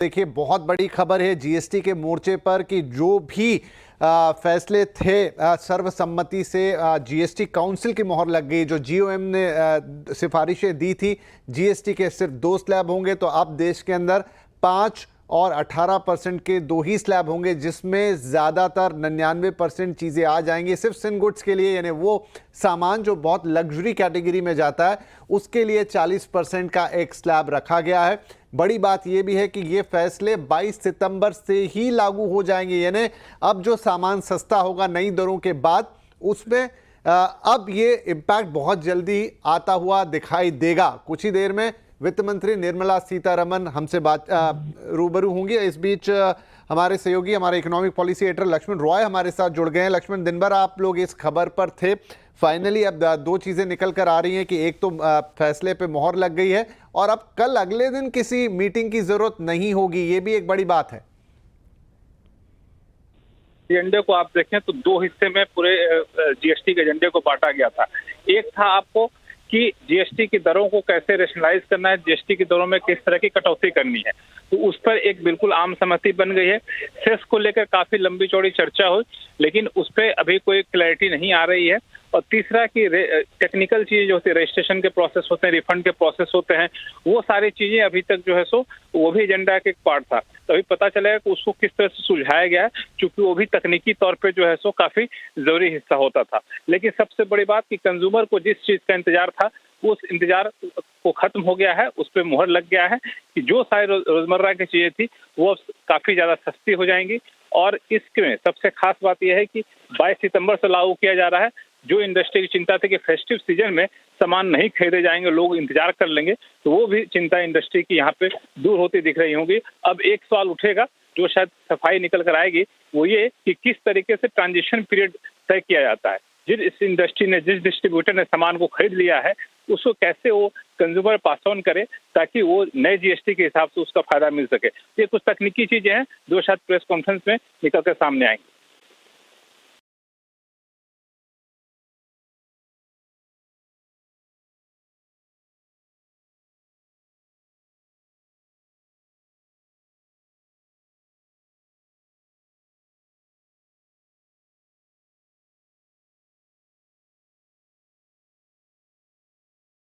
देखिए, बहुत बड़ी खबर है जीएसटी के मोर्चे पर कि जो भी फैसले थे सर्वसम्मति से जीएसटी काउंसिल की मोहर लग गई। जो जीओएम ने सिफारिशें दी थी, जीएसटी के सिर्फ 2 स्लैब होंगे, तो अब देश के अंदर 5 और 18% के 2 ही स्लैब होंगे, जिसमें ज़्यादातर 99% चीज़ें आ जाएंगी सिर्फ सिन गुड्स के लिए। यानी वो सामान जो बहुत लग्जरी कैटेगरी में जाता है उसके लिए 40% का एक स्लैब रखा गया है। बड़ी बात यह भी है कि ये फैसले 22 सितंबर से ही लागू हो जाएंगे। यानी अब जो सामान सस्ता होगा नई दरों के बाद, उसमें अब ये इम्पैक्ट बहुत जल्दी आता हुआ दिखाई देगा। कुछ ही देर में वित्त मंत्री निर्मला सीतारमण हमसे रूबरू होंगी। इस बीच हमारे सहयोगी, हमारे economic policy editor Laxman Roy हमारे साथ जुड़ गए हैं। लक्ष्मण, दिन भर आप लोग इस खबर पर थे, फाइनली अब 2 चीजें निकल कर आ रही हैं कि एक तो फैसले पे मोहर लग गई है और अब कल अगले दिन किसी मीटिंग की जरूरत नहीं होगी। ये भी एक बड़ी बात है। एजेंडे को आप देखें तो 2 हिस्से में पूरे जीएसटी के एजेंडे को बांटा गया था। एक था आपको कि जीएसटी की दरों को कैसे रेशनलाइज करना है, जीएसटी की दरों में किस तरह की कटौती करनी है, तो उस पर एक बिल्कुल आम सहमति बन गई है। सेस को लेकर काफी लंबी चौड़ी चर्चा हुई, लेकिन उस पर अभी कोई क्लैरिटी नहीं आ रही है। और तीसरा कि टेक्निकल चीजें जो होती है, रजिस्ट्रेशन के प्रोसेस होते हैं, रिफंड के प्रोसेस होते हैं, वो सारी चीजें अभी तक जो है सो वो भी एजेंडा का एक पार्ट था। तो अभी पता चलेगा कि उसको किस तरह से सुलझाया गया है, क्योंकि वो भी तकनीकी तौर पे जो है सो काफी जरूरी हिस्सा होता था। लेकिन सबसे बड़ी बात कि कंज्यूमर को जिस चीज का इंतजार था, उस इंतजार को खत्म हो गया है, उस पर मुहर लग गया है कि जो सारी रोजमर्रा की चीजें थी वो काफी ज्यादा सस्ती हो जाएंगी। और इसमें सबसे खास बात यह है कि 22 सितंबर से लागू किया जा रहा है। जो इंडस्ट्री की चिंता थी कि फेस्टिव सीजन में सामान नहीं खरीदे जाएंगे, लोग इंतजार कर लेंगे, तो वो भी चिंता इंडस्ट्री की यहाँ पे दूर होती दिख रही होगी। अब एक सवाल उठेगा जो शायद सफाई निकल कर आएगी, वो ये कि किस तरीके से ट्रांजिशन पीरियड तय किया जाता है। जिस इंडस्ट्री ने, जिस डिस्ट्रीब्यूटर ने सामान को खरीद लिया है, उसको कैसे वो कंज्यूमर पास ऑन करे ताकि वो नए जीएसटी के हिसाब से उसका फायदा मिल सके। ये कुछ तकनीकी चीजें हैं जो शायद प्रेस कॉन्फ्रेंस में निकल कर सामने आएंगी।